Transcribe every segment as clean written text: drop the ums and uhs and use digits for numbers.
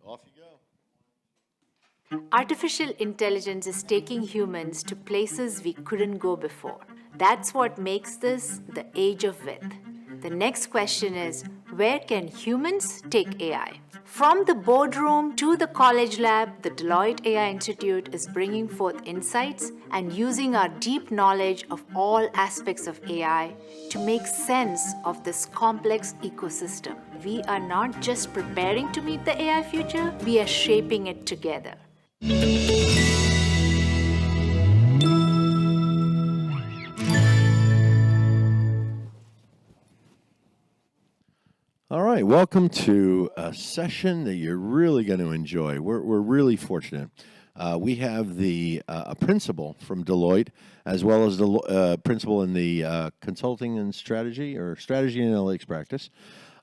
Off you go. Artificial intelligence is taking humans to places we couldn't go before. That's what makes this the age of width. The next question is, where can humans take AI? From the boardroom to the college lab, the Deloitte AI Institute is bringing forth insights and using our deep knowledge of all aspects of AI to make sense of this complex ecosystem. We are not just preparing to meet the AI future, we are shaping it together. All right, welcome to a session that you're really going to enjoy. We're really fortunate. We have a principal from Deloitte, as well as the principal in the consulting and strategy and analytics practice.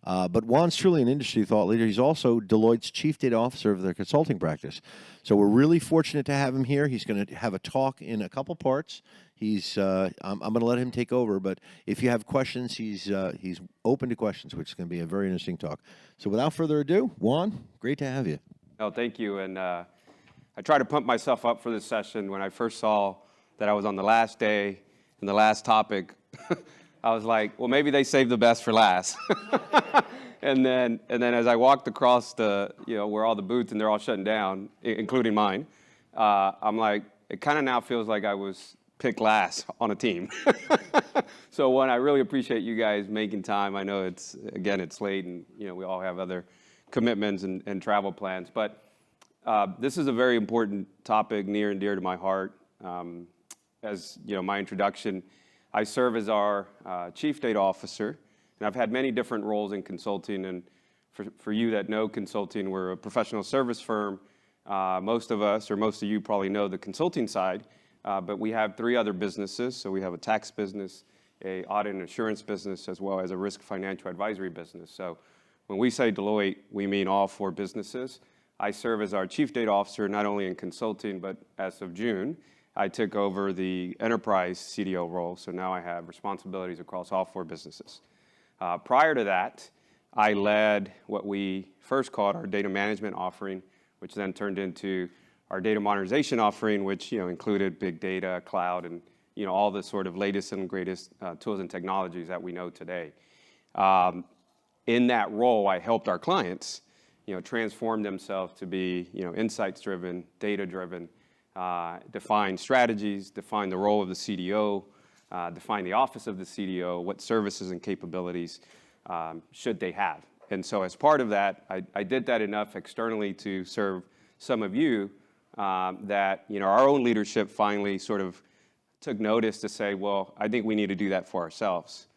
But Juan's truly an industry thought leader. He's also Deloitte's chief data officer of their consulting practice. So we're really fortunate to have him here. He's going to have a talk in a couple parts. I'm going to let him take over, but if you have questions, he's open to questions, which is going to be a very interesting talk. So without further ado, Juan, great to have you. Oh, thank you. And I tried to pump myself up for this session. When I first saw that I was on the last day and the last topic, I was like, well, maybe they saved the best for last. and then as I walked across where all the booths and they're all shutting down, including mine, I'm like, it kind of now feels like I was picked last on a team. So Juan, I really appreciate you guys making time. I know it's late and we all have other commitments and travel plans, but this is a very important topic near and dear to my heart. As my introduction, I serve as our chief data officer, and I've had many different roles in consulting. And for you that know consulting, we're a professional service firm. Most of us, or most of you probably know the consulting side, but we have three other businesses. So we have a tax business, a audit and assurance business, as well as a risk financial advisory business. So when we say Deloitte, we mean all four businesses. I serve as our chief data officer, not only in consulting, but as of June, I took over the enterprise CDO role, so now I have responsibilities across all four businesses. Prior to that, I led what we first called our data management offering, which then turned into our data modernization offering, which included big data, cloud, and all the sort of latest and greatest tools and technologies that we know today. In that role, I helped our clients transform themselves to be insights-driven, data-driven, define strategies, define the role of the CDO, define the office of the CDO, what services and capabilities should they have. And so as part of that, I did that enough externally to serve some of you that our own leadership finally sort of took notice to say, well, I think we need to do that for ourselves.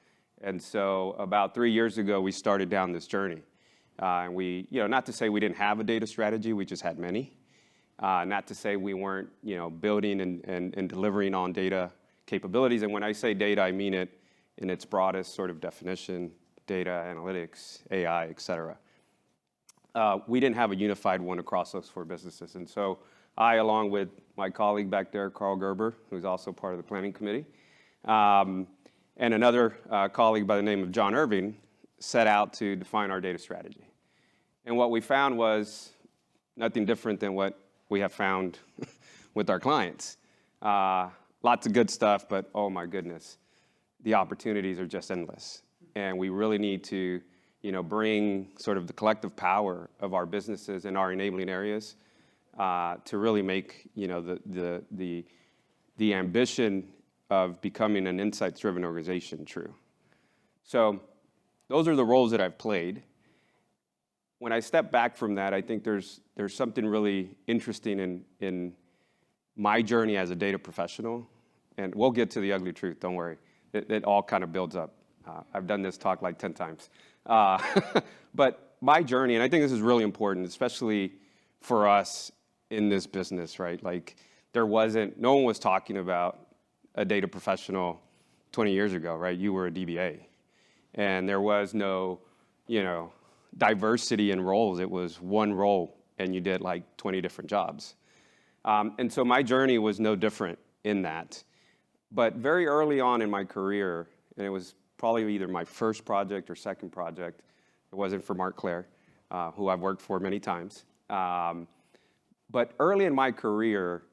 And so about 3 years ago, we started down this journey. And we, not to say we didn't have a data strategy, we just had many. Not to say we weren't, building and delivering on data capabilities. And when I say data, I mean it in its broadest sort of definition: data, analytics, AI, et cetera. We didn't have a unified one across those four businesses. And so I, along with my colleague back there, Carl Gerber, who's also part of the planning committee, and another colleague by the name of John Irving, set out to define our data strategy. And what we found was nothing different than what we have found with our clients. Lots of good stuff, but oh my goodness, the opportunities are just endless. And we really need to, bring sort of the collective power of our businesses and our enabling areas to really make, the ambition of becoming an insights-driven organization true. So those are the roles that I've played. When I step back from that, I think there's something really interesting in my journey as a data professional, and we'll get to the ugly truth, don't worry. It all kind of builds up. I've done this talk like 10 times. But my journey, and I think this is really important, especially for us in this business, right? Like no one was talking about a data professional 20 years ago, right? You were a DBA. And there was no, diversity in roles. It was one role, and you did like 20 different jobs. And so my journey was no different in that. But very early on in my career, and it was probably either my first project or second project, it wasn't for Mark Clare, who I've worked for many times. But early in my career,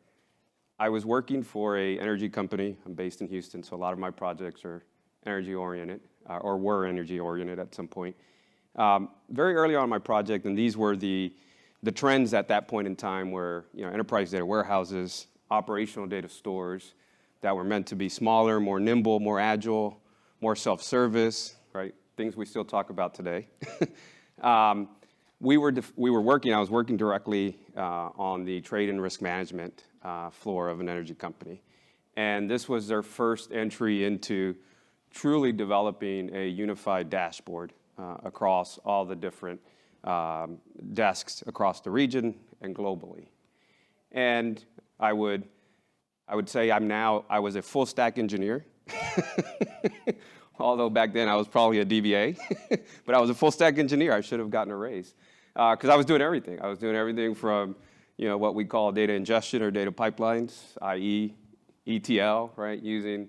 I was working for a energy company. I'm based in Houston, so a lot of my projects are energy-oriented, or were energy-oriented at some point. Very early on in my project, and these were the trends at that point in time were, enterprise data warehouses, operational data stores that were meant to be smaller, more nimble, more agile, more self-service, right? Things we still talk about today. I was working directly on the trade and risk management floor of an energy company. And this was their first entry into truly developing a unified dashboard across all the different desks across the region and globally. And I would say I was a full stack engineer. Although back then I was probably a DBA, but I was a full stack engineer. I should have gotten a raise because I was doing everything. I was doing everything from what we call data ingestion or data pipelines, i.e. ETL, right? Using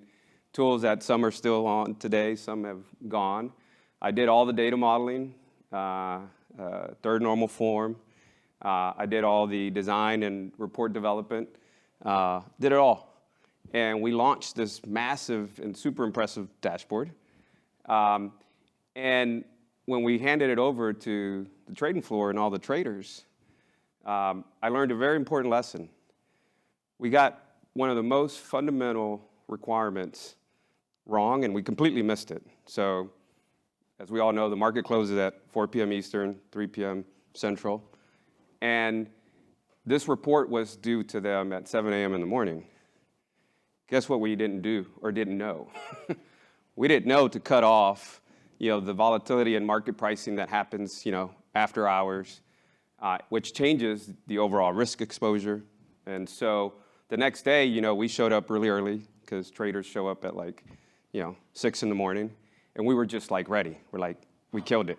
tools that some are still on today, some have gone. I did all the data modeling, third normal form. I did all the design and report development, did it all. And we launched this massive and super impressive dashboard. And when we handed it over to the trading floor and all the traders, I learned a very important lesson. We got one of the most fundamental requirements wrong, and we completely missed it. So, as we all know, the market closes at 4 p.m. Eastern, 3 p.m. Central. And this report was due to them at 7 a.m. in the morning. Guess what we didn't do or didn't know? We didn't know to cut off, the volatility in market pricing that happens, after hours, which changes the overall risk exposure. And so the next day, we showed up really early because traders show up at 6 in the morning, and we were just ready. We're like, we killed it.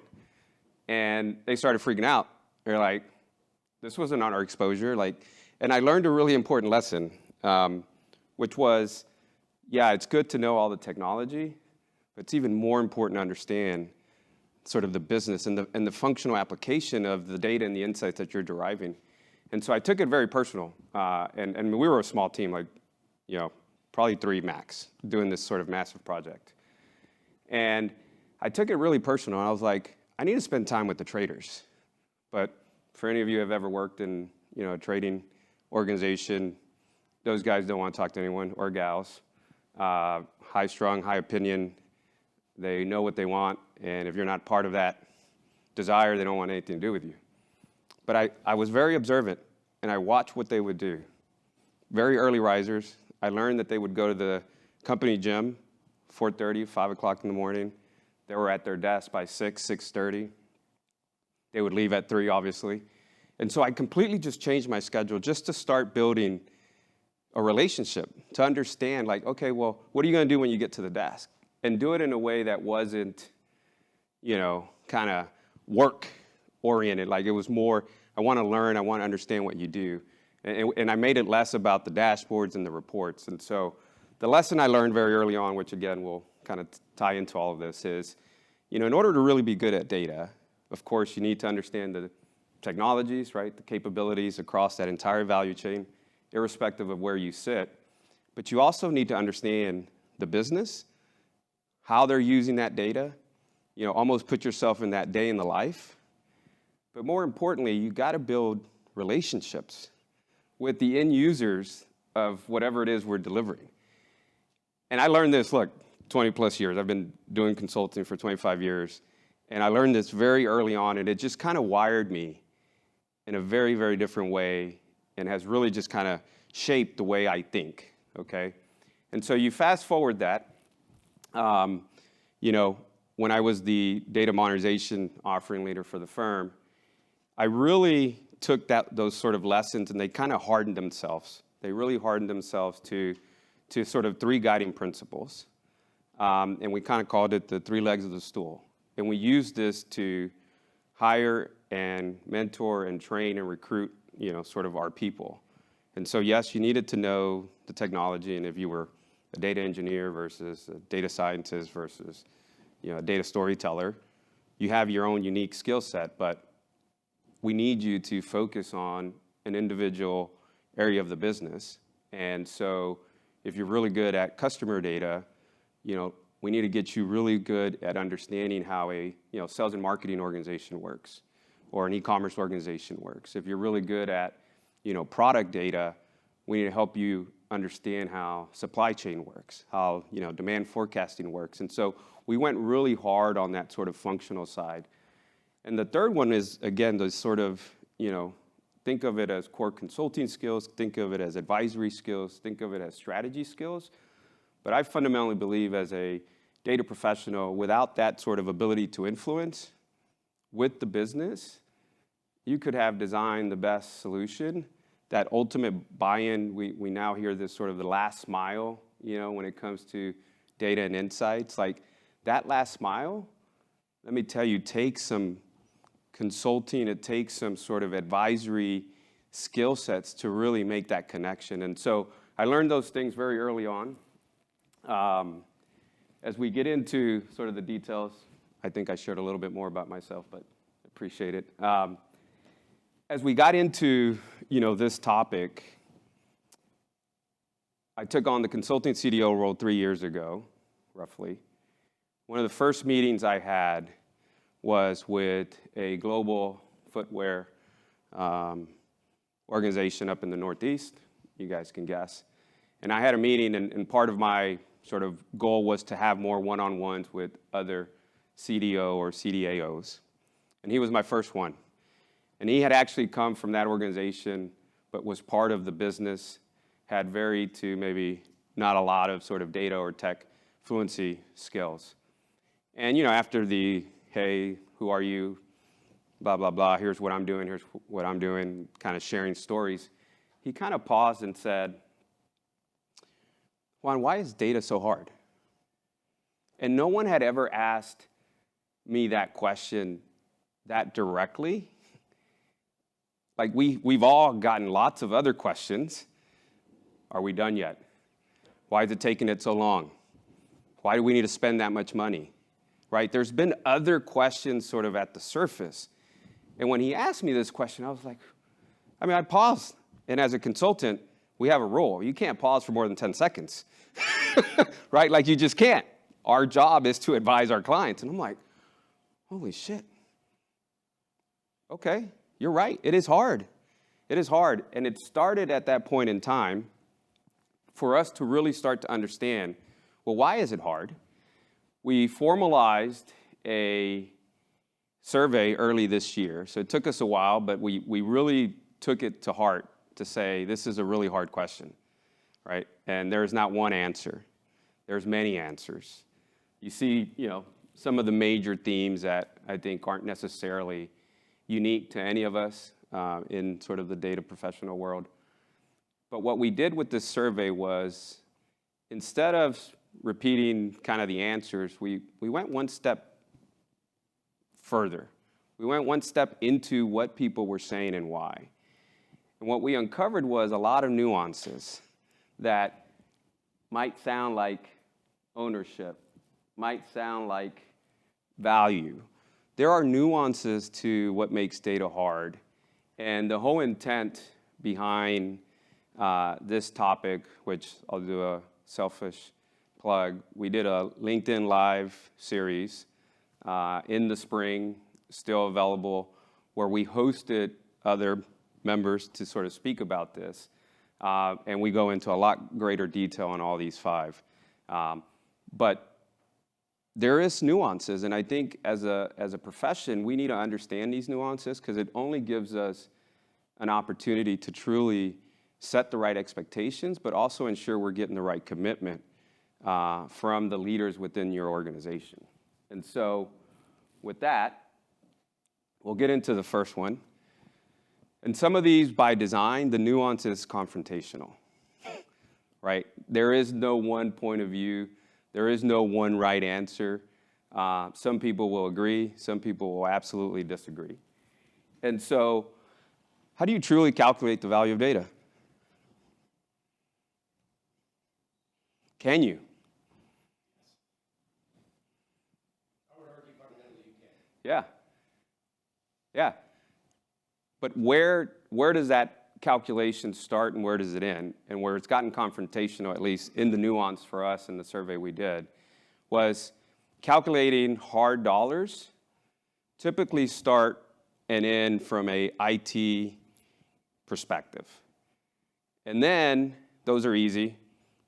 And they started freaking out. They're like, this wasn't on our exposure. And I learned a really important lesson, which was, it's good to know all the technology, but it's even more important to understand sort of the business and the functional application of the data and the insights that you're deriving. And so I took it very personal. And we were a small team, probably 3 max, doing this sort of massive project. And I took it really personal. I was like, I need to spend time with the traders. But for any of you who have ever worked in a trading organization, those guys don't want to talk to anyone, or gals. High strung, high opinion. They know what they want, and if you're not part of that desire, they don't want anything to do with you. But I was very observant, and I watched what they would do. Very early risers. I learned that they would go to the company gym, 4:30, 5 o'clock in the morning. They were at their desk by 6, 6:30. They would leave at 3, obviously. And so I completely just changed my schedule just to start building a relationship, to understand, okay, well, what are you going to do when you get to the desk? And do it in a way that wasn't, kind of work-oriented. It was more, I want to learn, I want to understand what you do. And I made it less about the dashboards and the reports. And so the lesson I learned very early on, which again will kind of tie into all of this, is, in order to really be good at data, of course, you need to understand the technologies, right, the capabilities across that entire value chain, irrespective of where you sit. But you also need to understand the business, how they're using that data, almost put yourself in that day in the life. But more importantly, you got to build relationships with the end users of whatever it is we're delivering. And I learned this, 20 plus years. I've been doing consulting for 25 years. And I learned this very early on, and it just kind of wired me in a very, very different way, and has really just kind of shaped the way I think, okay? And so you fast forward that, when I was the data modernization offering leader for the firm, I really took those sort of lessons, and they kind of hardened themselves. They really hardened themselves to sort of 3 guiding principles. And we kind of called it the 3 legs of the stool. And we used this to hire and mentor and train and recruit, sort of our people. And so, yes, you needed to know the technology, and if you were a data engineer versus a data scientist versus, a data storyteller, you have your own unique skill set, but we need you to focus on an individual area of the business. And so if you're really good at customer data, we need to get you really good at understanding how a sales and marketing organization works or an e-commerce organization works. If you're really good at product data, we need to help you understand how supply chain works, how demand forecasting works. And so we went really hard on that sort of functional side. And the third one is, again, the sort of, think of it as core consulting skills, think of it as advisory skills, think of it as strategy skills. But I fundamentally believe as a data professional, without that sort of ability to influence with the business, you could have designed the best solution. That ultimate buy-in, we now hear this sort of the last mile, when it comes to data and insights. Like that last mile, let me tell you, takes some consulting, it takes some sort of advisory skill sets to really make that connection. And so I learned those things very early on. As we get into sort of the details, I think I shared a little bit more about myself, but appreciate it. As we got into, this topic, I took on the consulting CDO role 3 years ago, roughly. One of the first meetings I had was with a global footwear organization up in the Northeast. You guys can guess. And I had a meeting, and part of my sort of goal was to have more one-on-ones with other CDO or CDAOs. And he was my first one. And he had actually come from that organization, but was part of the business, had very to maybe not a lot of sort of data or tech fluency skills. And, after the, hey, who are you, blah, blah, blah, here's what I'm doing, kind of sharing stories, he kind of paused and said, Juan, why is data so hard? And no one had ever asked me that question that directly. Like we've all gotten lots of other questions. Are we done yet? Why is it taking it so long? Why do we need to spend that much money? Right? There's been other questions sort of at the surface. And when he asked me this question, I was like, I paused. And as a consultant, we have a rule. You can't pause for more than 10 seconds. Right? Like you just can't. Our job is to advise our clients. And I'm like, holy shit. Okay, you're right. It is hard. It is hard. And it started at that point in time for us to really start to understand, well, why is it hard? We formalized a survey early this year. So it took us a while, but we really took it to heart to say, this is a really hard question, right? And there's not one answer. There's many answers. You see, some of the major themes that I think aren't necessarily unique to any of us in sort of the data professional world. But what we did with this survey was, instead of repeating kind of the answers, we went one step further. We went one step into what people were saying and why. And what we uncovered was a lot of nuances that might sound like ownership, might sound like value. There are nuances to what makes data hard. And the whole intent behind this topic, which I'll do a selfish plug, we did a LinkedIn Live series in the spring, still available, where we hosted other members to sort of speak about this. And we go into a lot greater detail on all these 5. But there is nuances, and I think as a profession, we need to understand these nuances because it only gives us an opportunity to truly set the right expectations, but also ensure we're getting the right commitment from the leaders within your organization. And so with that, we'll get into the first one. And some of these, by design, the nuance is confrontational, right? There is no one point of view. There is no one right answer. Some people will agree. Some people will absolutely disagree. And so how do you truly calculate the value of data? Can you? I would argue fundamentally you can. Yeah. But where does that calculation start and where does it end? And where it's gotten confrontational, at least in the nuance for us in the survey we did, was calculating hard dollars typically start and end from a IT perspective. And then, those are easy.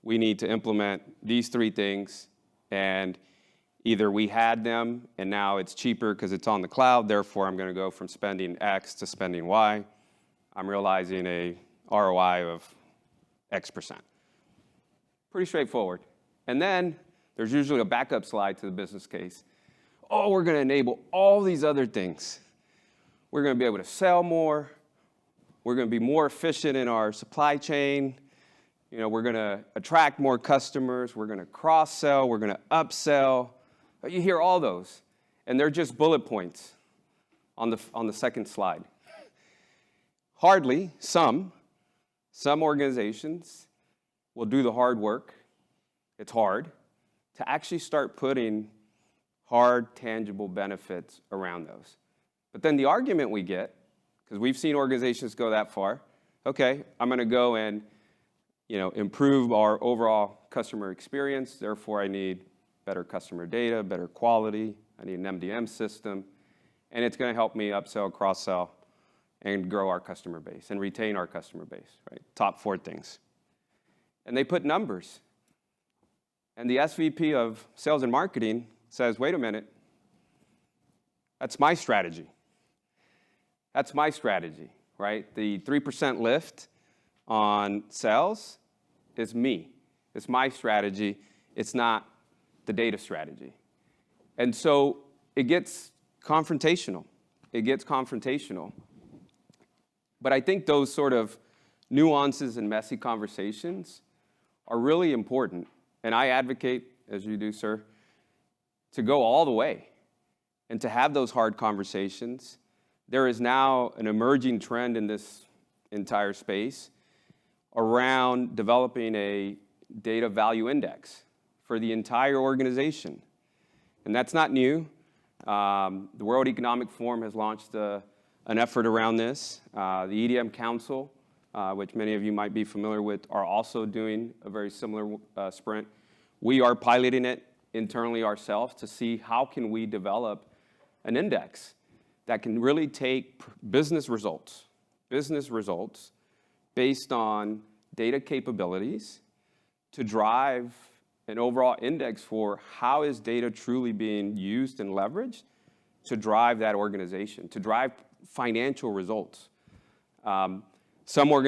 We need to implement these three things, and either we had them and now it's cheaper because it's on the cloud, therefore I'm going to go from spending X to spending Y. I'm realizing a ROI of X%. Pretty straightforward. And then there's usually a backup slide to the business case. Oh, we're going to enable all these other things. We're going to be able to sell more. We're going to be more efficient in our supply chain. You know, we're going to attract more customers. We're going to cross-sell. We're going to upsell. You hear all those, and they're just bullet points on the second slide. Hardly, some organizations will do the hard work. It's hard to actually start putting hard, tangible benefits around those. But then the argument we get, because we've seen organizations go that far, okay, I'm going to go and improve our overall customer experience, therefore I need better customer data, better quality, I need an MDM system, and it's going to help me upsell, cross-sell, and grow our customer base and retain our customer base, right? Top 4 things. And they put numbers. And the SVP of sales and marketing says, wait a minute, that's my strategy. That's my strategy, right? The 3% lift on sales is me. It's my strategy. It's not the data strategy. And so it gets confrontational. It gets confrontational. But I think those sort of nuances and messy conversations are really important. And I advocate, as you do, sir, to go all the way and to have those hard conversations. There is now an emerging trend in this entire space around developing a data value index for the entire organization. And that's not new. The World Economic Forum has launched an effort around this. The EDM Council, which many of you might be familiar with, are also doing a very similar sprint. We are piloting it internally ourselves to see how can we develop an index that can really take business results based on data capabilities to drive an overall index for how is data truly being used and leveraged to drive that organization, to drive financial results. Some of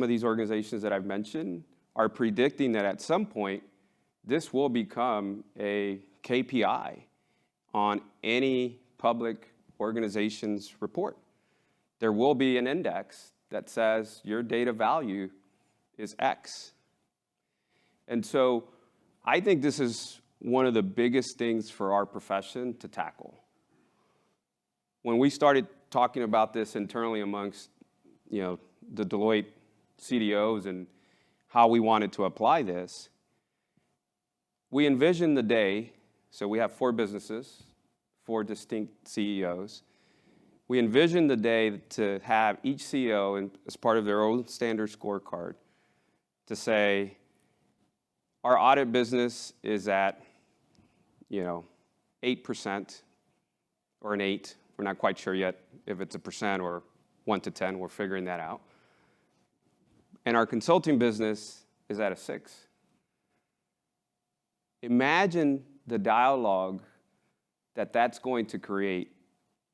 these organizations that I've mentioned are predicting that at some point, this will become a KPI on any public organization's report. There will be an index that says your data value is X. And so I think this is one of the biggest things for our profession to tackle. When we started talking about this internally amongst the Deloitte CDOs and how we wanted to apply this, we envisioned the day, so we have 4 businesses, 4 distinct CEOs. We envisioned the day to have each CEO, as part of their own standard scorecard, to say, our audit business is at 8% or an 8. We're not quite sure yet if it's a percent or 1 to 10. We're figuring that out. And our consulting business is at a 6. Imagine the dialogue that that's going to create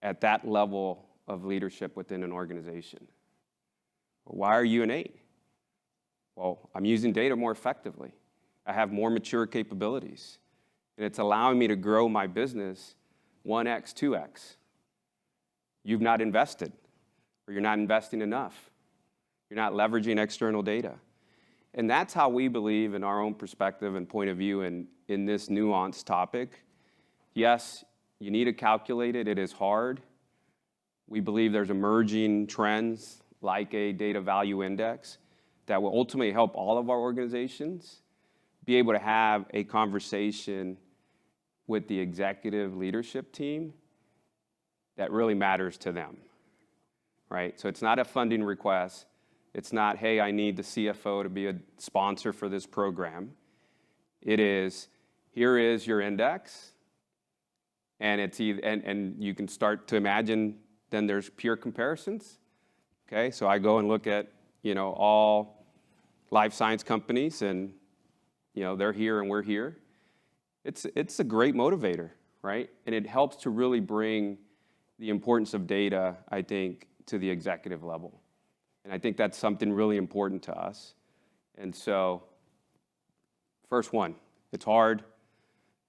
at that level of leadership within an organization. Why are you an 8? Well, I'm using data more effectively. I have more mature capabilities. And it's allowing me to grow my business 1x, 2x. You've not invested, or you're not investing enough. You're not leveraging external data. And that's how we believe, in our own perspective and point of view in this nuanced topic. Yes, you need to calculate it. It is hard. We believe there's emerging trends like a data value index that will ultimately help all of our organizations be able to have a conversation with the executive leadership team that really matters to them. right? So it's not a funding request. It's not, hey, I need the CFO to be a sponsor for this program. It is, here is your index, and it's either, and you can start to imagine then there's peer comparisons. Okay, so I go and look at, all life science companies, and, they're here and we're here. It's a great motivator, right? And it helps to really bring the importance of data, I think, to the executive level. And I think that's something really important to us. And so, first one, it's hard,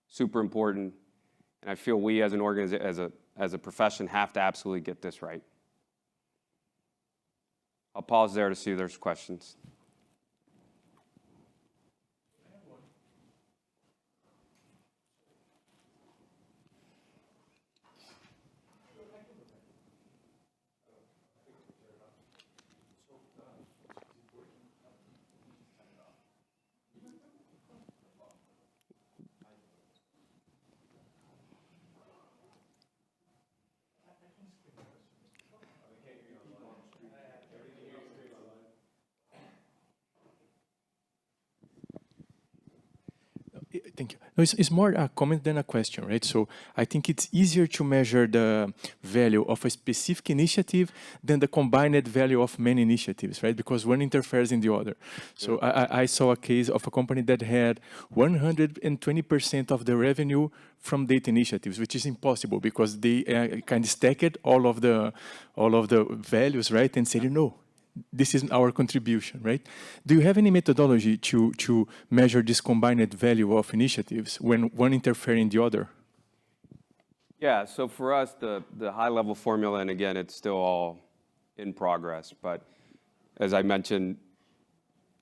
super important, and I feel we as an organization, as a profession, have to absolutely get this right. I'll pause there to see if there's questions. Thank you. No, it's more a comment than a question, right? So I think it's easier to measure the value of a specific initiative than the combined value of many initiatives, right? Because one interferes in the other. So I saw a case of a company that had 120% of the revenue from data initiatives, which is impossible because they kind of stacked all of the values, right? And said, this is our contribution, right? Do you have any methodology to measure this combined value of initiatives when one interferes in the other? Yeah, so for us, the high-level formula, and again, it's still all in progress, but as I mentioned,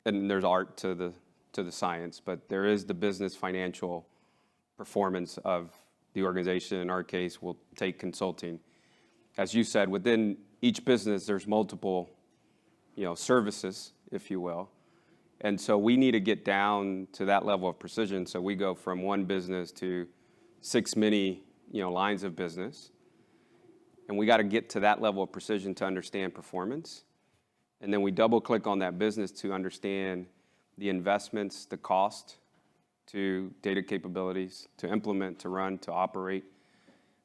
and there's art to the science, but there is the business financial performance of the organization. In our case, we'll take consulting. As you said, within each business, there's multiple services, if you will. And so we need to get down to that level of precision. So we go from one business to 6 mini, lines of business. And we got to get to that level of precision to understand performance. And then we double click on that business to understand the investments, the cost to data capabilities, to implement, to run, to operate.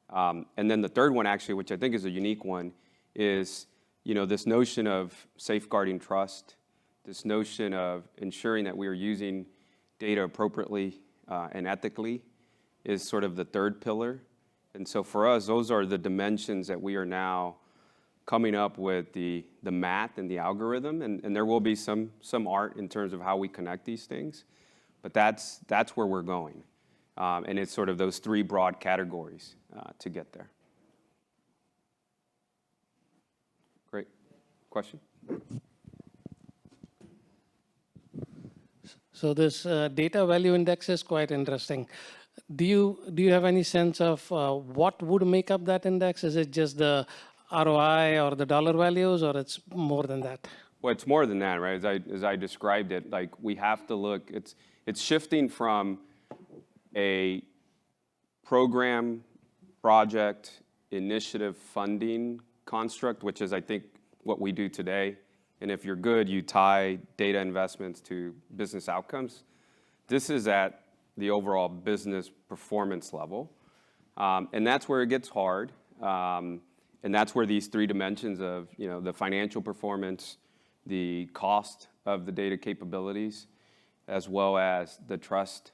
And then the third one, actually, which I think is a unique one, is this notion of safeguarding trust, this notion of ensuring that we are using data appropriately and ethically is sort of the third pillar. And so for us, those are the dimensions that we are now coming up with the math and the algorithm. And there will be some art in terms of how we connect these things. But that's where we're going. And it's sort of those three broad categories to get there. Great. Question? So this data value index is quite interesting. Do you have any sense of what would make up that index? Is it just the ROI or the dollar values, or it's more than that? Well, it's more than that, right? As I described it, like we have to look. It's shifting from a program, project, initiative funding construct, which is, I think, what we do today. And if you're good, you tie data investments to business outcomes. This is at the overall business performance level. And that's where it gets hard. And that's where these three dimensions of, the financial performance, the cost of the data capabilities, as well as the trust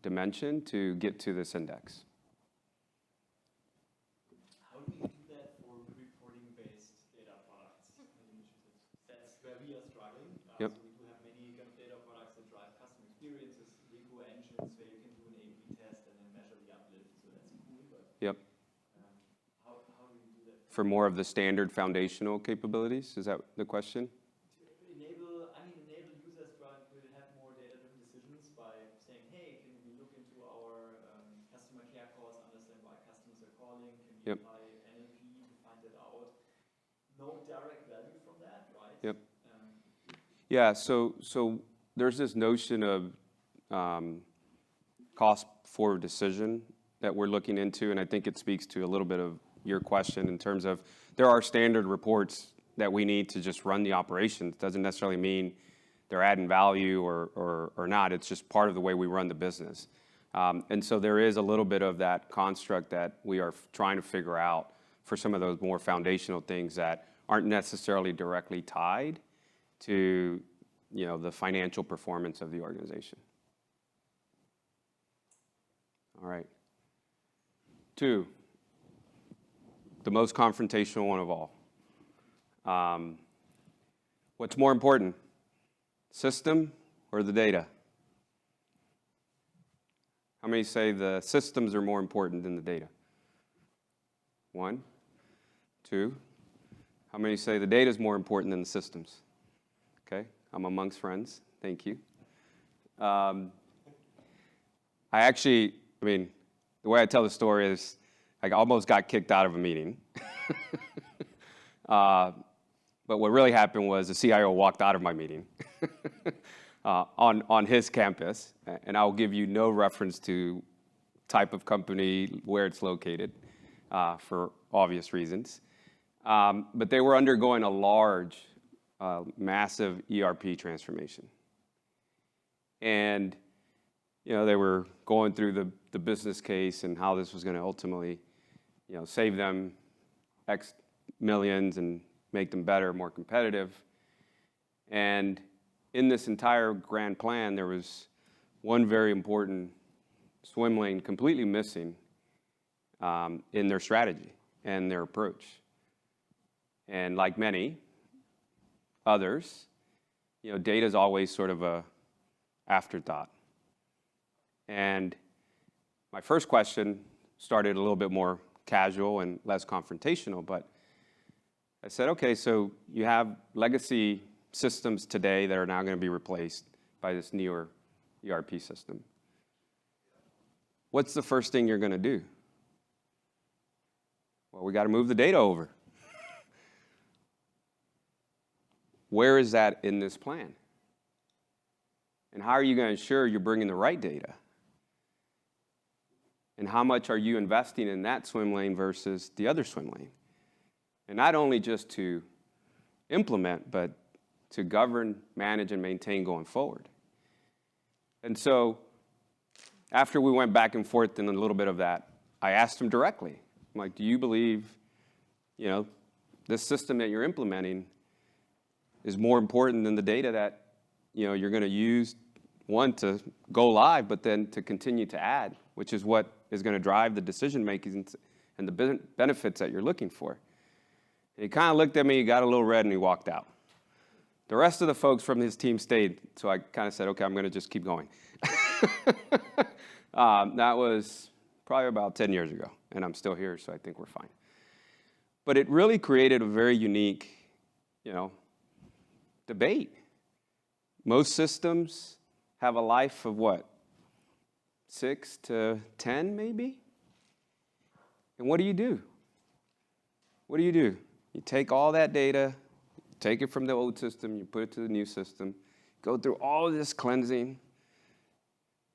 dimension to get to this index. How do you do that for reporting-based data products and initiatives? That's where we are struggling. Yep. So we do have many kind of data products that drive customer experiences, Lego engines where you can do an A/B test and then measure the uplift. So that's cool. But Yep. How do you do that? For more of the standard foundational capabilities, is that the question? Enable users to have more data-driven decisions by saying, hey, can we look into our customer care calls, understand why customers are calling? Can we Yep. apply NLP to find that out? No direct value from that, right? Yep. Yeah, so there's this notion of cost for decision that we're looking into, and I think it speaks to a little bit of your question in terms of there are standard reports that we need to just run the operations. Doesn't necessarily mean they're adding value or not. It's just part of the way we run the business. And so there is a little bit of that construct that we are trying to figure out for some of those more foundational things that aren't necessarily directly tied to, you know, the financial performance of the organization. All right. 2, the most confrontational one of all. What's more important, system or the data? How many say the systems are more important than the data? 1, 2. How many say the data is more important than the systems? Okay, I'm amongst friends. Thank you. I mean, the way I tell the story is I almost got kicked out of a meeting. But what really happened was the CIO walked out of my meeting on his campus, and I'll give you no reference to type of company, where it's located, for obvious reasons. But they were undergoing a large, massive ERP transformation. And, you know, they were going through the business case and how this was going to ultimately, you know, save them X millions and make them better, more competitive. And in this entire grand plan, there was one very important swim lane completely missing in their strategy and their approach. And like many others, you know, data is always sort of a afterthought. And my first question started a little bit more casual and less confrontational, but I said, okay, so you have legacy systems today that are now going to be replaced by this newer ERP system. What's the first thing you're going to do? Well, we got to move the data over. Where is that in this plan? And how are you going to ensure you're bringing the right data? And how much are you investing in that swim lane versus the other swim lane? And not only just to implement, but to govern, manage, and maintain going forward. And so after we went back and forth in a little bit of that, I asked him directly, I'm like, do you believe, you know, this system that you're implementing is more important than the data that, you know, you're going to use, one, to go live, but then to continue to add, which is what is going to drive the decision making and the benefits that you're looking for. And he kind of looked at me, he got a little red, and he walked out. The rest of the folks from his team stayed, so I kind of said, okay, I'm going to just keep going. That was probably about 10 years ago, and I'm still here, so I think we're fine. But it really created a very unique, you know, debate. Most systems have a life of what? 6 to 10, maybe? And what do you do? What do? You take all that data, take it from the old system, you put it to the new system, go through all of this cleansing.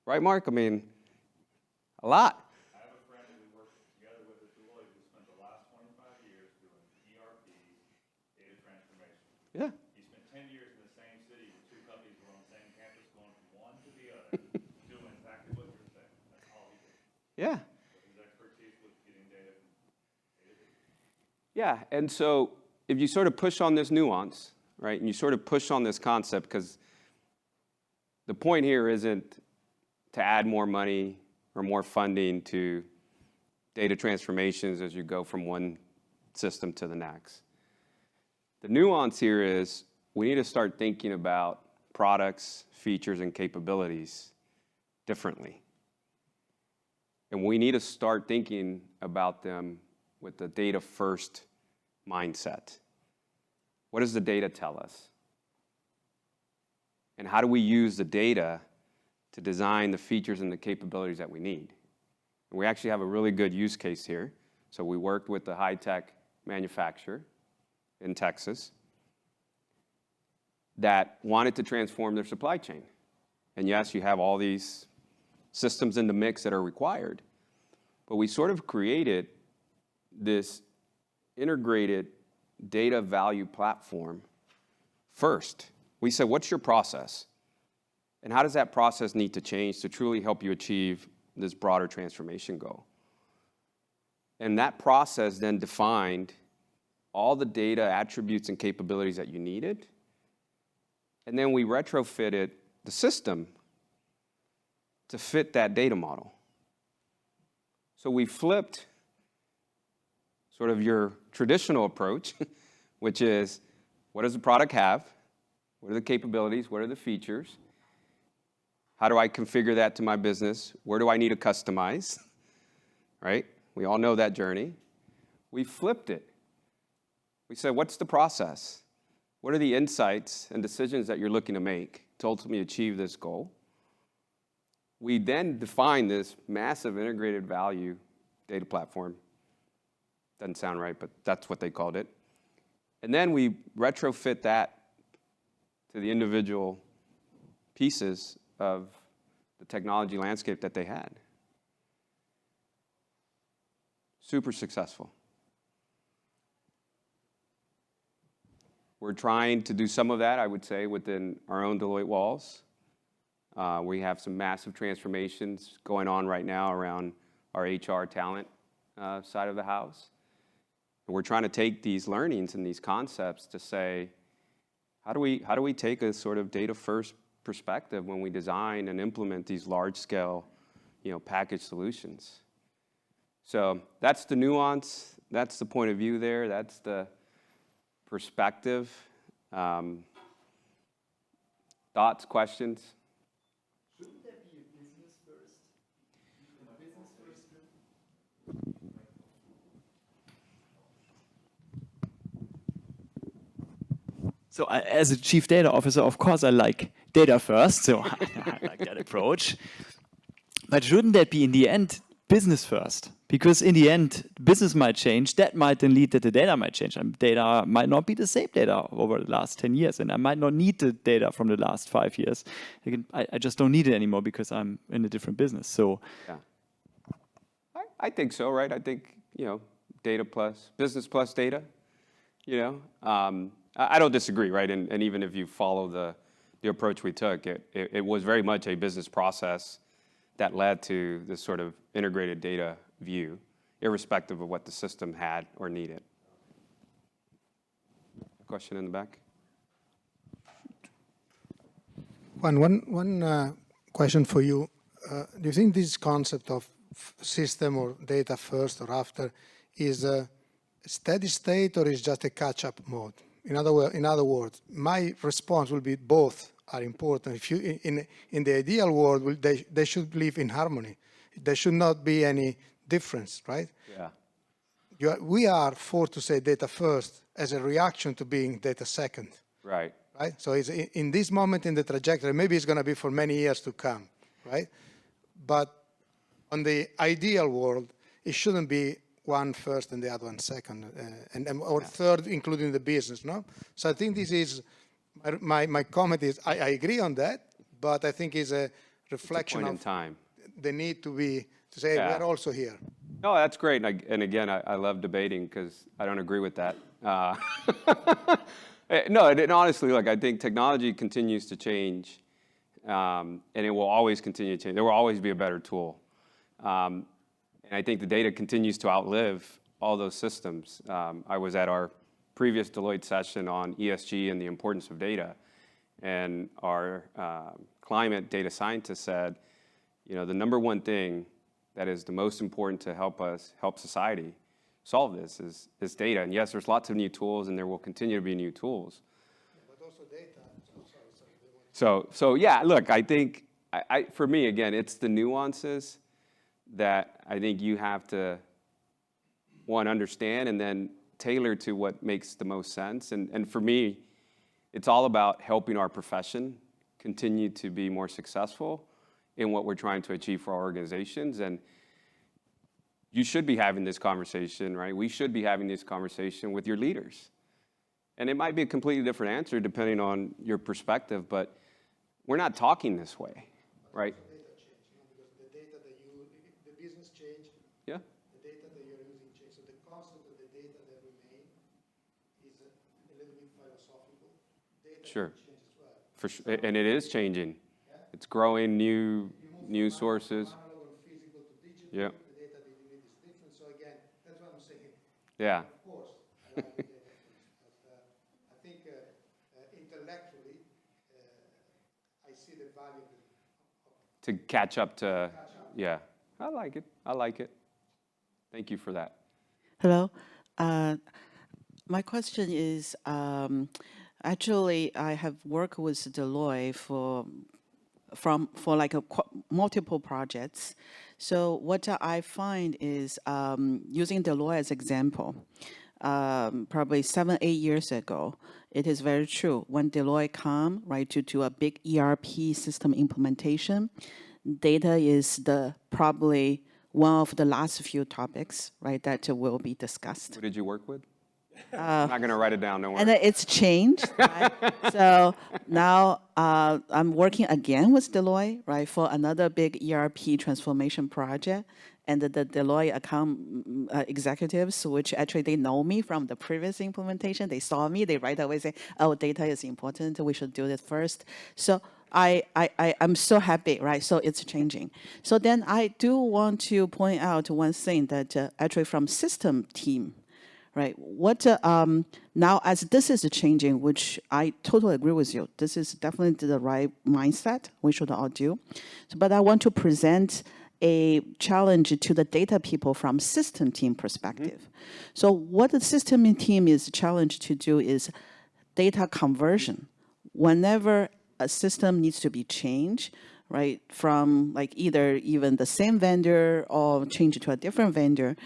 Right, Mark? I mean, a lot. I have a friend that we worked together with at Deloitte who spent the last 25 years doing ERP data transformation. Yeah. He spent 10 years in the same city with 2 companies who were on the same campus, going from one to the other, doing exactly what you're saying. That's all he did. Yeah. But his expertise was getting data from data. Yeah, and so if you sort of push on this nuance, right, and you sort of push on this concept, because the point here isn't to add more money or more funding to data transformations as you go from one system to the next. The nuance here is we need to start thinking about products, features, and capabilities differently. And we need to start thinking about them with the data first mindset. What does the data tell us? And how do we use the data to design the features and the capabilities that we need? And we actually have a really good use case here. So we worked with the high-tech manufacturer in Texas that wanted to transform their supply chain. And yes, you have all these systems in the mix that are required, but we sort of created this integrated data value platform first. We said, what's your process? And how does that process need to change to truly help you achieve this broader transformation goal? And that process then defined all the data attributes and capabilities that you needed. And then we retrofitted the system to fit that data model. So we flipped sort of your traditional approach, which is, what does the product have? What are the capabilities? What are the features? How do I configure that to my business? Where do I need to customize? Right? We all know that journey. We flipped it. We said, what's the process? What are the insights and decisions that you're looking to make to ultimately achieve this goal? We then define this massive integrated value data platform. Doesn't sound right, but that's what they called it. And then we retrofit that to the individual pieces of the technology landscape that they had. Super successful. We're trying to do some of that, I would say, within our own Deloitte walls. We have some massive transformations going on right now around our HR talent side of the house. And we're trying to take these learnings and these concepts to say, how do we take a sort of data-first perspective when we design and implement these large-scale, package solutions? So that's the nuance. That's the point of view there. That's the perspective. Thoughts, questions? Shouldn't there be a business first? A business first? So as a chief data officer, of course, I like data first, so I like that approach. But shouldn't that be, in the end, business first? Because in the end, business might change. That might then lead that the data might change. And data might not be the same data over the last 10 years. And I might not need the data from the last 5 years. Again, I just don't need it anymore because I'm in a different business. So Yeah. I think so, right? I think, data plus, business plus data, I don't disagree, right? And even if you follow the approach we took, it was very much a business process that led to this sort of integrated data view, irrespective of what the system had or needed. Question in the back? Juan, one question for you. Do you think this concept of system or data first or after is a steady state or is just a catch-up mode? In other words, my response will be both are important. If you in the ideal world, they should live in harmony. There should not be any difference, right? Yeah. We are forced to say data first as a reaction to being data second. Right. Right? So it's in this moment in the trajectory, maybe it's going to be for many years to come, right? But on the ideal world, it shouldn't be one first and the other one second, or third, including the business, no? So I think this is, my comment is, I agree on that, but I think it's a reflection Point in of time. the need to say, we're also here. No, that's great. And again, I love debating because I don't agree with that. No, and honestly, I think technology continues to change, and it will always continue to change. There will always be a better tool. And I think the data continues to outlive all those systems. I was at our previous Deloitte session on ESG and the importance of data, and our climate data scientist said, the number one thing that is the most important to help society solve this is data. And yes, there's lots of new tools, and there will continue to be new tools. But also data. So yeah, look, I think, for me, again, it's the nuances that I think you have to, one, understand and then tailor to what makes the most sense. And for me, it's all about helping our profession continue to be more successful in what we're trying to achieve for our organizations. And you should be having this conversation, right? We should be having this conversation with your leaders. And it might be a completely different answer depending on your perspective, but we're not talking this way, right? The data that the business change, Yeah. the data that you're using change. So the constant Sure. For sure. And it is changing. It's growing new sources. Yeah. The data that you need is different. So again, that's what I'm saying. Yeah. Of course, I like the data first, but I think intellectually, I see the value To catch up to, yeah. I like it. I like it. Thank you for that. Hello. My question is, actually, I have worked with Deloitte for like multiple projects. So what I find is using Deloitte as example, probably 7-8 years ago, it is very true. When Deloitte come, right, to do a big ERP system implementation, data is probably one of the last few topics, right, that will be discussed. Who did you work with? I'm not going to write it down, don't worry. And it's changed, right? So now I'm working again with Deloitte, right, for another big ERP transformation project. And the Deloitte account executives, which actually they know me from the previous implementation, they saw me, they right away say, oh, data is important, we should do this first. So I'm so happy, right? So it's changing. So then I do want to point out one thing that actually from system team, right? What now as this is changing, which I totally agree with you, this is definitely the right mindset we should all do. So, but I want to present a challenge to the data people from system team perspective. Mm-hmm. So what the system team is challenged to do is data conversion. Whenever a system needs to be changed, right, from like either even the same vendor or change it to a different vendor,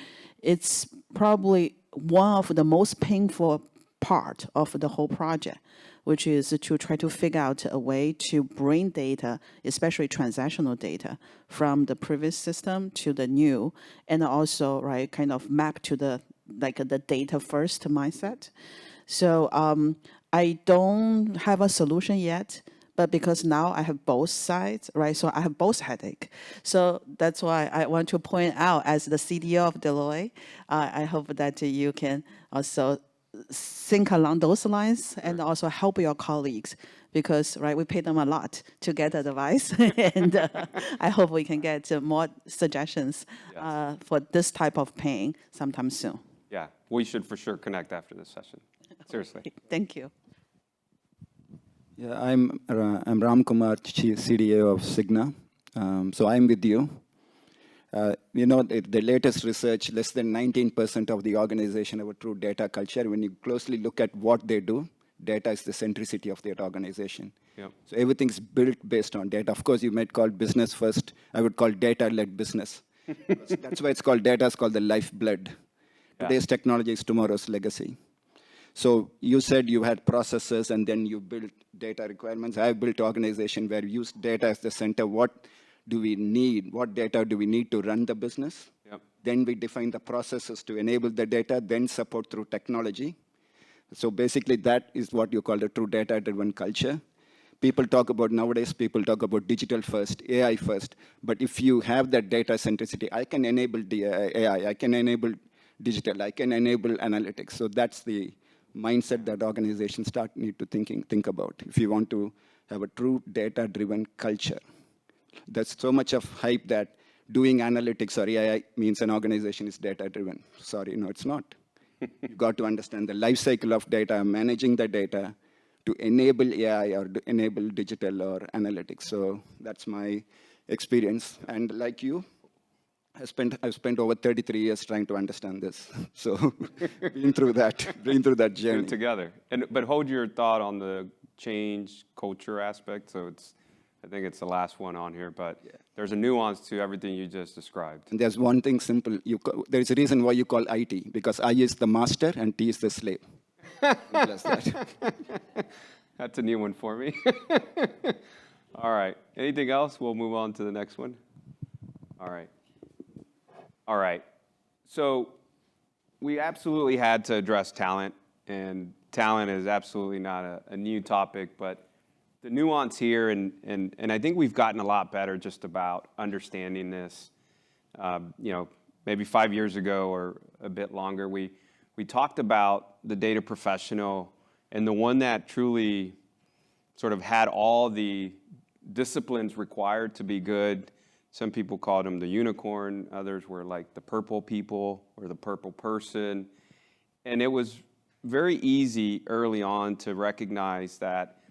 it's probably one of the most painful part of the whole project, which is to try to figure out a way to bring data, especially transactional data, from the previous system to the new, and also, right, kind of map to the data first mindset. So I don't have a solution yet, but because now I have both sides, right? So I have both headache. So that's why I want to point out, as the CDO of Deloitte, I hope that you can also think along those lines and also help your colleagues, because right, we pay them a lot to get advice, and I hope we can get more suggestions for this type of pain sometime soon. Yeah, we should for sure connect after this session. Seriously. Thank you. Yeah, I'm Ram Kumar, CDO of Cigna. So I'm with you. You know, the latest research, less than 19% of the organization have a true data culture. When you closely look at what they do, data is the centricity of their organization. Yep. So everything's built based on data. Of course, you might call business first. I would call data-led business. That's why it's called data. It's called the lifeblood. Yeah. Today's technology is tomorrow's legacy. So you said you had processes and then you built data requirements. I've built an organization where we use data as the center. What do we need? What data do we need to run the business? Yep. Then we define the processes to enable the data, then support through technology. So basically that is what you call a true data-driven culture. Nowadays people talk about digital first, AI first. But if you have that data centricity, I can enable the AI, I can enable digital, I can enable analytics. So that's the mindset that organizations need to think about if you want to have a true data-driven culture. There's so much of hype that doing analytics or AI means an organization is data-driven. Sorry, no, it's not. You've got to understand the life cycle of data, managing the data to enable AI or to enable digital or analytics. So that's my experience. And like you, I've spent over 33 years trying to understand this. So been through that journey. Do it together. But hold your thought on the change culture aspect. So I think it's the last one on here, but yeah. There's a nuance to everything you just described. And there's one thing simple. There's a reason why you call IT, because I is the master and T is the slave. That. That's a new one for me. All right. Anything else? We'll move on to the next one. All right. So we absolutely had to address talent, and talent is absolutely not a new topic, but the nuance here, and I think we've gotten a lot better just about understanding this. Maybe 5 years ago or a bit longer, we talked about the data professional and the one that truly sort of had all the disciplines required to be good. Some people called them the unicorn, others were like the purple people or the purple person. And it was very easy early on to recognize that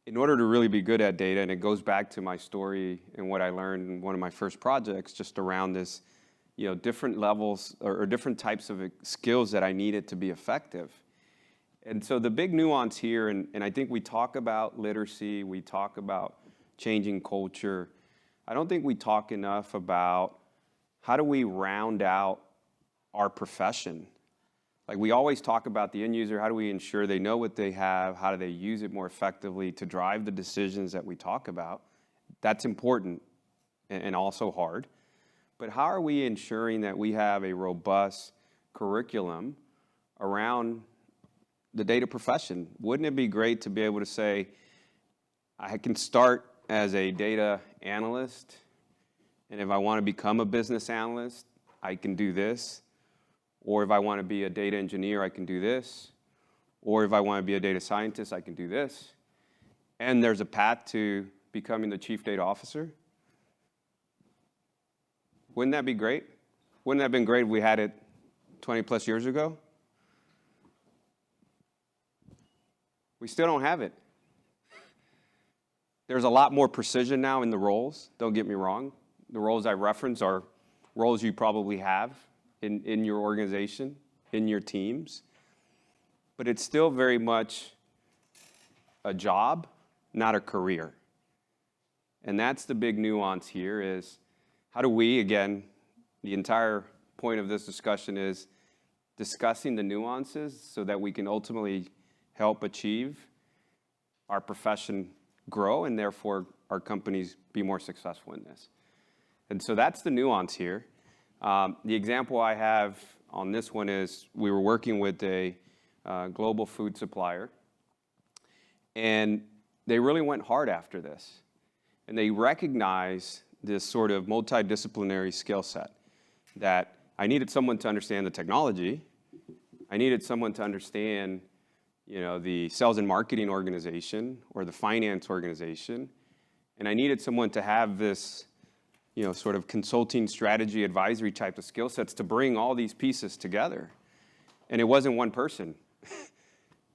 in order to really be good at data, and it goes back to my story and what I learned in one of my first projects just around this, different levels or different types of skills that I needed to be effective. And so the big nuance here, and I think we talk about literacy, we talk about changing culture. I don't think we talk enough about how do we round out our profession. Like we always talk about the end user, how do we ensure they know what they have, how do they use it more effectively to drive the decisions that we talk about. That's important and also hard. But how are we ensuring that we have a robust curriculum around the data profession? Wouldn't it be great to be able to say, I can start as a data analyst, and if I want to become a business analyst, I can do this. Or if I want to be a data engineer, I can do this. Or if I want to be a data scientist, I can do this. And there's a path to becoming the chief data officer. Wouldn't that be great? Wouldn't that have been great if we had it 20 plus years ago? We still don't have it. There's a lot more precision now in the roles, don't get me wrong. The roles I reference are roles you probably have in your organization, in your teams. But it's still very much a job, not a career. And that's the big nuance here is how do we, again, the entire point of this discussion is discussing the nuances so that we can ultimately help achieve our profession grow and therefore our companies be more successful in this. And so that's the nuance here. The example I have on this one is we were working with a global food supplier, and they really went hard after this. And they recognized this sort of multidisciplinary skill set that I needed someone to understand the technology, I needed someone to understand the sales and marketing organization or the finance organization, and I needed someone to have this sort of consulting strategy advisory type of skill sets to bring all these pieces together. And it wasn't one person.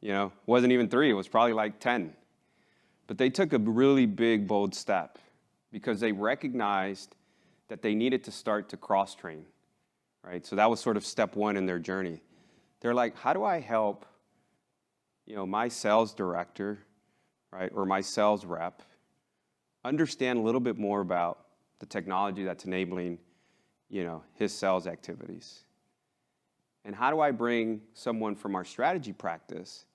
It wasn't even 3, it was probably like 10. But they took a really big, bold step because they recognized that they needed to start to cross-train, right? So that was sort of step 1 in their journey. They're like, how do I help my sales director, right, or my sales rep understand a little bit more about the technology that's enabling, his sales activities? And how do I bring someone from our strategy practice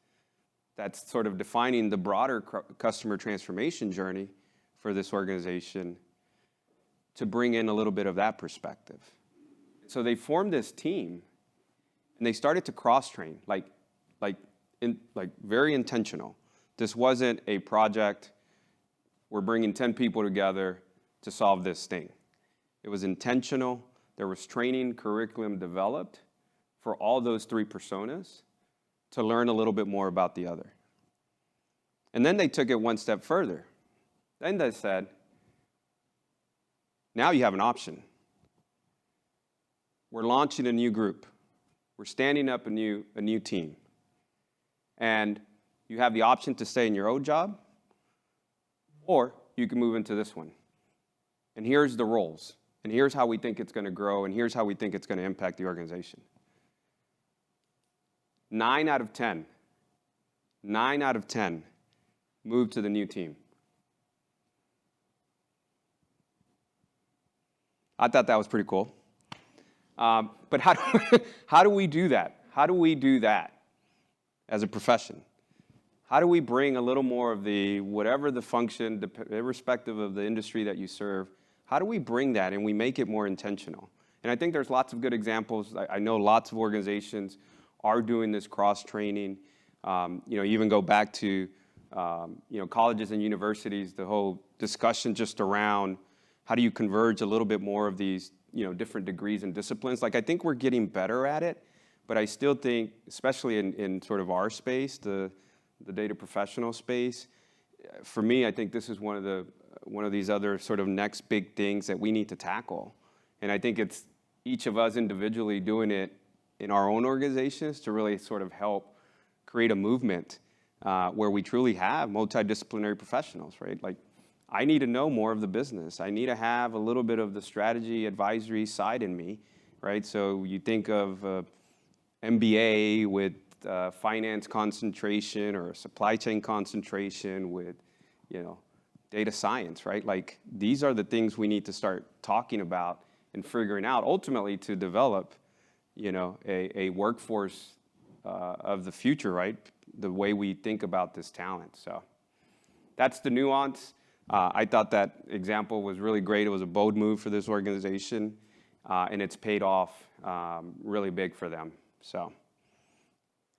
that's sort of defining the broader customer transformation journey for this organization to bring in a little bit of that perspective? So they formed this team, and they started to cross-train, like very intentional. This wasn't a project, we're bringing 10 people together to solve this thing. It was intentional. There was training curriculum developed for all those 3 personas to learn a little bit more about the other. And then they took it one step further. Then they said, now you have an option. We're launching a new group. We're standing up a new team. And you have the option to stay in your old job, or you can move into this one. And here's the roles, and here's how we think it's going to grow, and here's how we think it's going to impact the organization. 9 out of 10 moved to the new team. I thought that was pretty cool. But how do we do that? How do we do that as a profession? How do we bring a little more of the, whatever the function, irrespective of the industry that you serve, how do we bring that and we make it more intentional? And I think there's lots of good examples. I know lots of organizations are doing this cross-training. Even go back to colleges and universities, the whole discussion just around how do you converge a little bit more of these different degrees and disciplines. Like I think we're getting better at it, but I still think, especially in sort of our space, the data professional space, for me, I think this is one of these other sort of next big things that we need to tackle. And I think it's each of us individually doing it in our own organizations to really sort of help create a movement where we truly have multidisciplinary professionals, right? Like, I need to know more of the business. I need to have a little bit of the strategy advisory side in me, right? So you think of MBA with finance concentration or supply chain concentration with, data science, right? Like, these are the things we need to start talking about and figuring out ultimately to develop, a workforce of the future, right? The way we think about this talent. So that's the nuance. I thought that example was really great. It was a bold move for this organization, and it's paid off really big for them. So,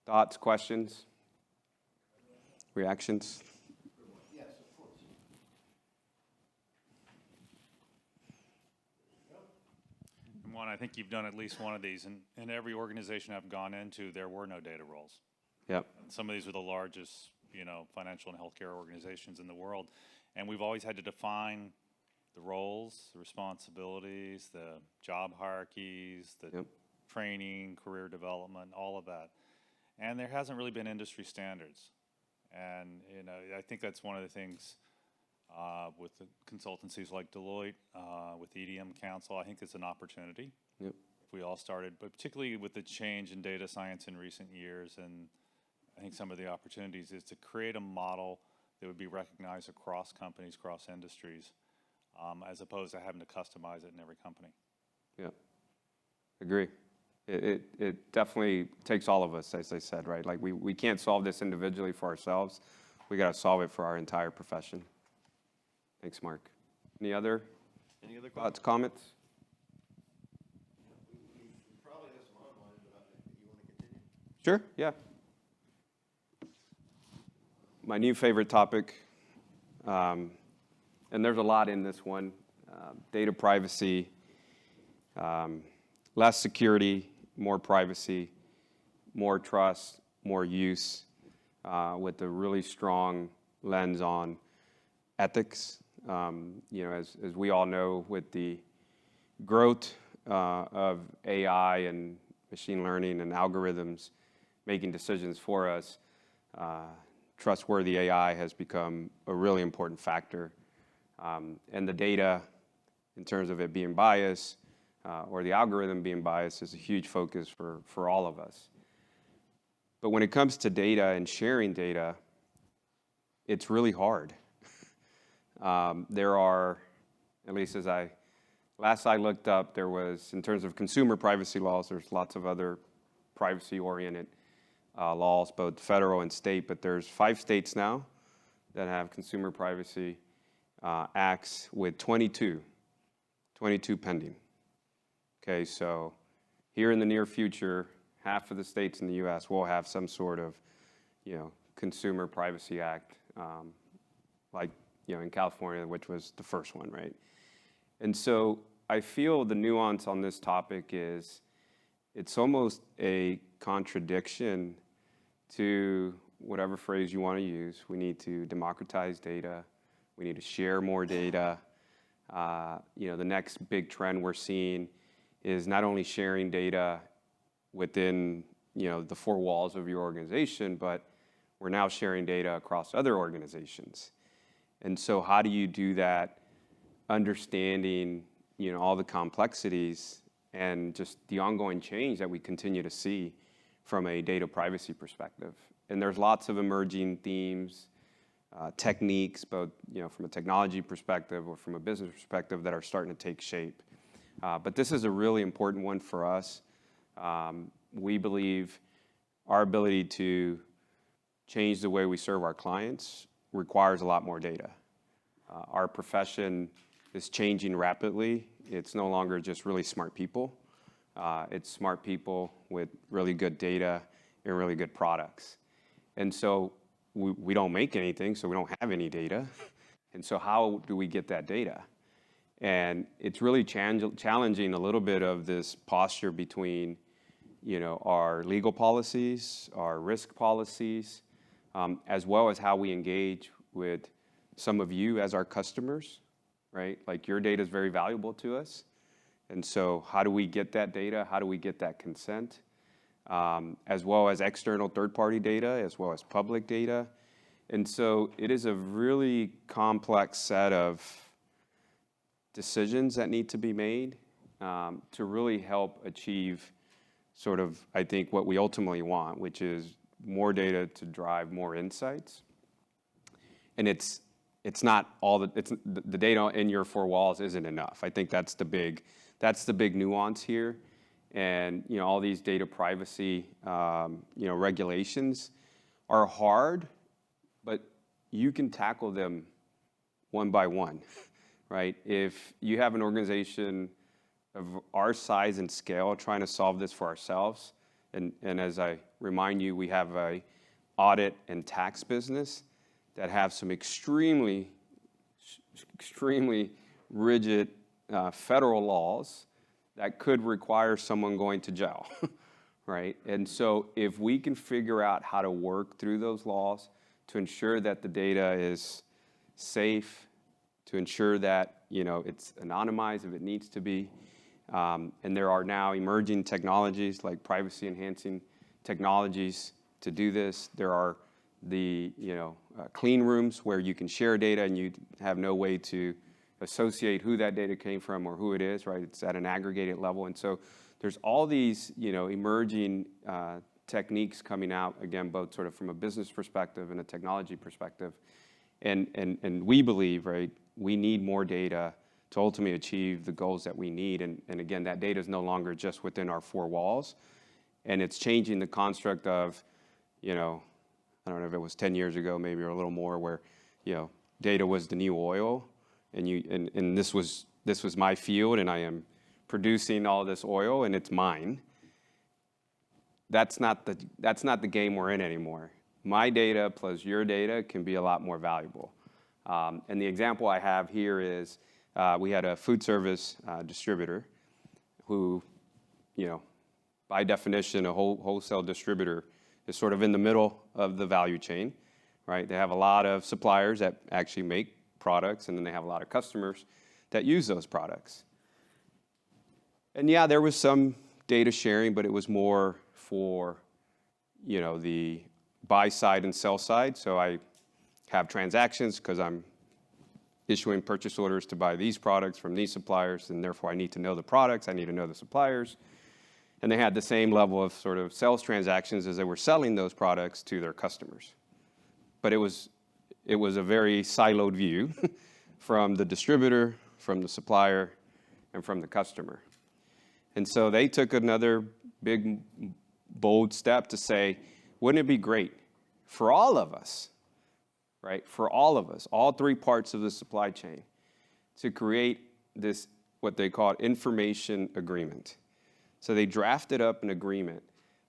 thoughts, questions, reactions? Yes, of course. Juan, I think you've done at least one of these. In every organization I've gone into, there were no data roles. Yep. Some of these are the largest, financial and healthcare organizations in the world. And we've always had to define the roles, the responsibilities, the job hierarchies, the training, career development, all of that. And there hasn't really been industry standards. And, I think that's one of the things with the consultancies like Deloitte, with EDM Council, I think it's an opportunity. Yep. If we all started, but particularly with the change in data science in recent years, and I think some of the opportunities is to create a model that would be recognized across companies, across industries, as opposed to having to customize it in every company. Yeah, agree. It definitely takes all of us, as I said, right? Like, we can't solve this individually for ourselves. We got to solve it for our entire profession. Thanks, Mark. Any other thoughts, comments? We probably have some online, but you want to continue? Sure, yeah. My new favorite topic, and there's a lot in this one, data privacy, less security, more privacy, more trust, more use, with a really strong lens on ethics. As we all know, with the growth of AI and machine learning and algorithms making decisions for us, trustworthy AI has become a really important factor. And the data, in terms of it being biased, or the algorithm being biased, is a huge focus for all of us. But when it comes to data and sharing data, it's really hard. There are, at least last I looked up, there was, in terms of consumer privacy laws, there's lots of other privacy-oriented laws, both federal and state, but there's 5 states now that have consumer privacy acts with 22 pending. Okay, so here in the near future, half of the states in the U.S. will have some sort of, consumer privacy act, like, in California, which was the first one, right? And so I feel the nuance on this topic is it's almost a contradiction to whatever phrase you want to use. We need to democratize data. We need to share more data. The next big trend we're seeing is not only sharing data within, the 4 walls of your organization, but we're now sharing data across other organizations. And so how do you do that, understanding, all the complexities and just the ongoing change that we continue to see from a data privacy perspective? And there's lots of emerging themes, techniques, both, from a technology perspective or from a business perspective, that are starting to take shape. But this is a really important one for us. We believe our ability to change the way we serve our clients requires a lot more data. Our profession is changing rapidly. It's no longer just really smart people. It's smart people with really good data and really good products. And so we don't make anything, so we don't have any data. And so how do we get that data? And it's really challenging a little bit of this posture between, our legal policies, our risk policies, as well as how we engage with some of you as our customers, right? Like your data is very valuable to us. And so how do we get that data? How do we get that consent? As well as external third-party data, as well as public data. And so it is a really complex set of decisions that need to be made to really help achieve sort of, I think, what we ultimately want, which is more data to drive more insights. And it's not all the data in your four walls isn't enough. I think that's the big nuance here. And all these data privacy regulations are hard, but you can tackle them one by one, right? If you have an organization of our size and scale trying to solve this for ourselves, and as I remind you, we have a audit and tax business that have some extremely rigid federal laws that could require someone going to jail, right? And so if we can figure out how to work through those laws to ensure that the data is safe, to ensure that it's anonymized if it needs to be, and there are now emerging technologies like privacy-enhancing technologies to do this. There are the clean rooms where you can share data and you have no way to associate who that data came from or who it is, right? It's at an aggregated level. And so there's all these, emerging techniques coming out, again, both sort of from a business perspective and a technology perspective. And we believe, right, we need more data to ultimately achieve the goals that we need. And again, that data is no longer just within our four walls. And it's changing the construct of, I don't know if it was 10 years ago, maybe, or a little more, where, data was the new oil. And this was my field, and I am producing all this oil, and it's mine. That's not the game we're in anymore. My data plus your data can be a lot more valuable. And the example I have here is we had a food service distributor who, by definition, a wholesale distributor is sort of in the middle of the value chain, right? They have a lot of suppliers that actually make products, and then they have a lot of customers that use those products. And yeah, there was some data sharing, but it was more for, the buy side and sell side. So I have transactions because I'm issuing purchase orders to buy these products from these suppliers, and therefore I need to know the products, I need to know the suppliers. And they had the same level of sort of sales transactions as they were selling those products to their customers. But it was a very siloed view from the distributor, from the supplier, and from the customer. And so they took another big, bold step to say, wouldn't it be great for all of us, right? For all of us, all three parts of the supply chain, to create this, what they call information agreement. So they drafted up an agreement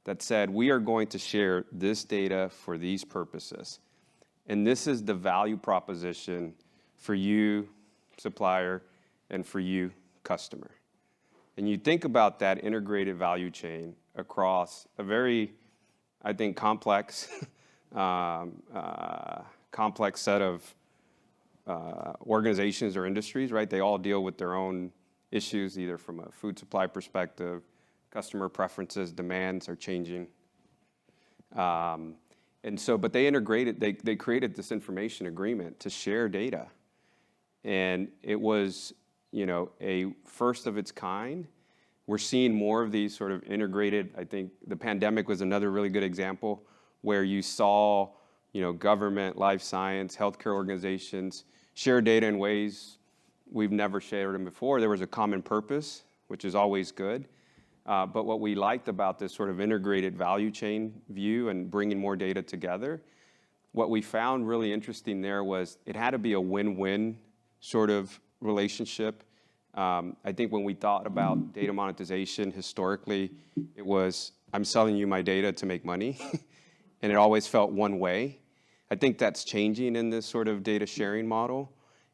that said, we are going to share this data for these purposes. And this is the value proposition for you, supplier, and for you, customer. And you think about that integrated value chain across a very, I think, complex set of organizations or industries, right? They all deal with their own issues, either from a food supply perspective, customer preferences, demands are changing. And so, but they integrated, they created this information agreement to share data. And it was, a first of its kind. We're seeing more of these sort of integrated, I think the pandemic was another really good example where you saw, government, life science, healthcare organizations share data in ways we've never shared them before. There was a common purpose, which is always good. But what we liked about this sort of integrated value chain view and bringing more data together, what we found really interesting there was it had to be a win-win sort of relationship. I think when we thought about data monetization historically, it was, I'm selling you my data to make money, and it always felt one way. I think that's changing in this sort of data sharing model,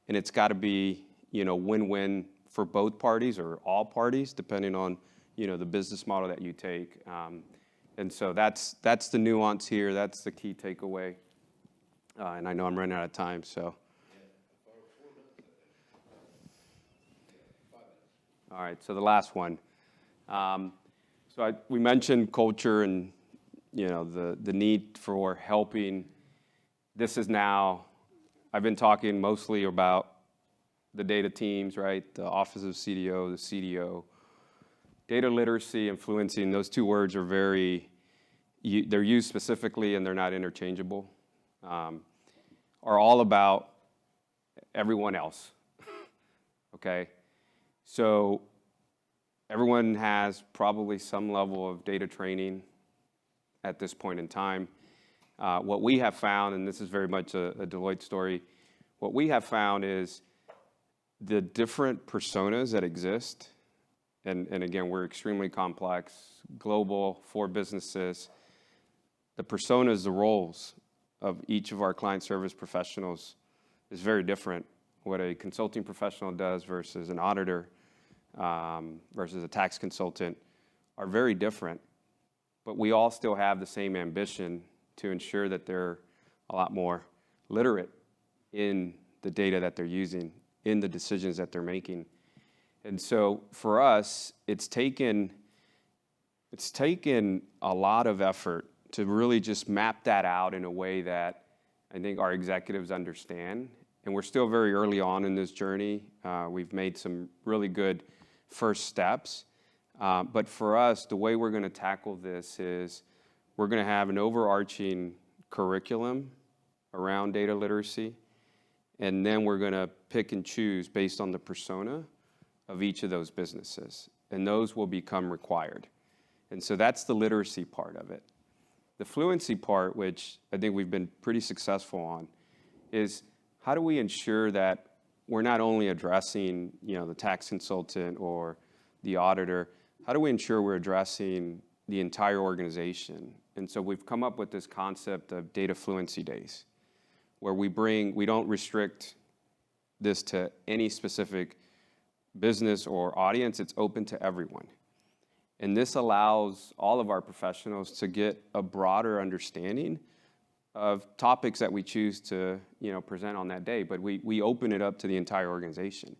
and it's got to be, win-win for both parties or all parties, depending on, the business model that you take. And so that's the nuance here. That's the key takeaway. And I know I'm running out of time, so. All right, so the last one. We mentioned culture and the need for helping. This is now, I've been talking mostly about the data teams, right? The Office of CDO, the CDO. Data literacy and fluency, and those two words are they're used specifically and they're not interchangeable, are all about everyone else, okay? So everyone has probably some level of data training at this point in time. What we have found, and this is very much a Deloitte story, what we have found is the different personas that exist, and again, we're extremely complex, global, 4 businesses. The personas, the roles of each of our client service professionals is very different. What a consulting professional does versus an auditor versus a tax consultant are very different. But we all still have the same ambition to ensure that they're a lot more literate in the data that they're using, in the decisions that they're making. And so for us, it's taken a lot of effort to really just map that out in a way that I think our executives understand. And we're still very early on in this journey. We've made some really good first steps. But for us, the way we're going to tackle this is we're going to have an overarching curriculum around data literacy. And then we're going to pick and choose based on the persona of each of those businesses. And those will become required. And so that's the literacy part of it. The fluency part, which I think we've been pretty successful on, is how do we ensure that we're not only addressing, the tax consultant or the auditor, how do we ensure we're addressing the entire organization? And so we've come up with this concept of data fluency days, where we don't restrict this to any specific business or audience, it's open to everyone. And this allows all of our professionals to get a broader understanding of topics that we choose to present on that day, but we open it up to the entire organization.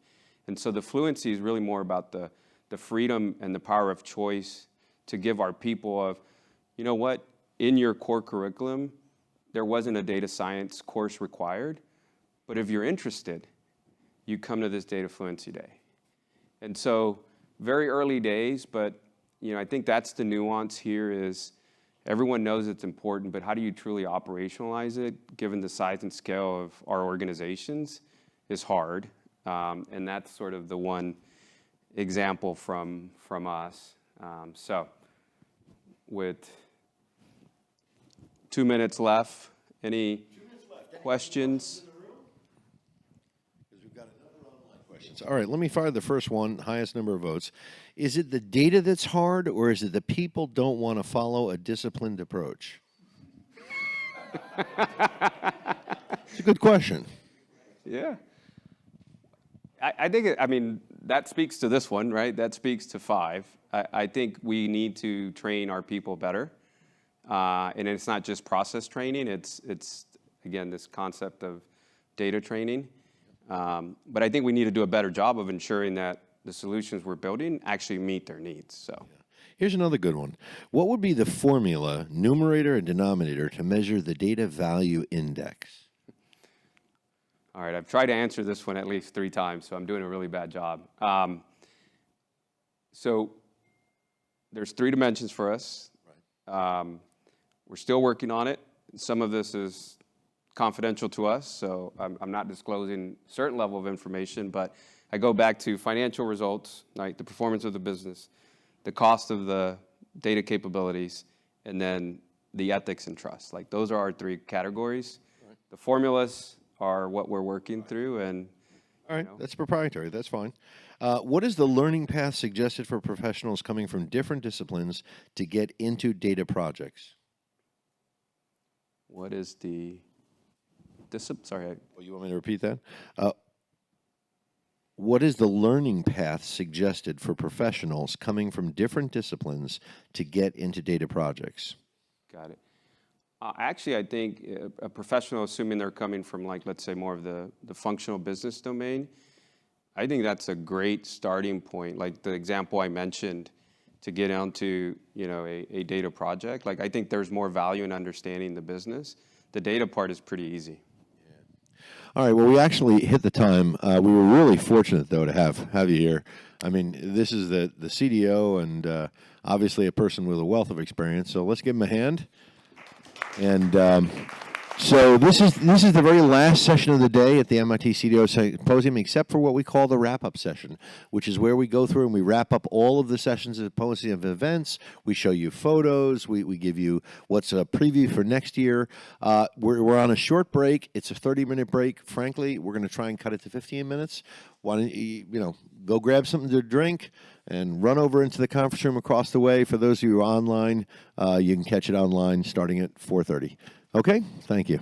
And so the fluency is really more about the freedom and the power of choice to give our people of, what, in your core curriculum, there wasn't a data science course required, but if you're interested, you come to this data fluency day. And so very early days, but I think that's the nuance here is everyone knows it's important, but how do you truly operationalize it given the size and scale of our organizations is hard. And that's sort of the one example from us. So with 2 minutes left, any questions? All right, let me fire the first one, highest number of votes. Is it the data that's hard, or is it the people don't want to follow a disciplined approach? It's a good question. Yeah. I think, that speaks to this one, right? That speaks to 5. I think we need to train our people better. And it's not just process training, it's again, this concept of data training. But I think we need to do a better job of ensuring that the solutions we're building actually meet their needs. So, here's another good one. What would be the formula, numerator and denominator, to measure the data value index? All right, I've tried to answer this one at least 3 times, so I'm doing a really bad job. So there's 3 dimensions for us. Right. We're still working on it. Some of this is confidential to us, so I'm not disclosing a certain level of information, but I go back to financial results, right, the performance of the business, the cost of the data capabilities, and then the ethics and trust. Like those are our 3 categories. Right. The formulas are what we're working through, and all right, that's proprietary. That's fine. What is the learning path suggested for professionals coming from different disciplines to get into data projects? What is the Sorry. You want me to repeat that? What is the learning path suggested for professionals coming from different disciplines to get into data projects? Got it. Actually, I think a professional, assuming they're coming from, like, let's say more of the functional business domain, I think that's a great starting point. Like the example I mentioned, to get onto a data project. Like I think there's more value in understanding the business. The data part is pretty easy. All right. Well, we actually hit the time. We were really fortunate, though, to have you here. I mean, this is the CDO and obviously a person with a wealth of experience. So let's give him a hand. And so this is the very last session of the day at the MIT CDO Symposium, except for what we call the wrap-up session, which is where we go through and we wrap up all of the sessions of the Symposium of events. We show you photos. We give you what's a preview for next year. We're on a short break. It's a 30-minute break. Frankly, we're going to try and cut it to 15 minutes. Why don't you go grab something to drink and run over into the conference room across the way. For those of you who are online, you can catch it online starting at 4:30. Okay, thank you.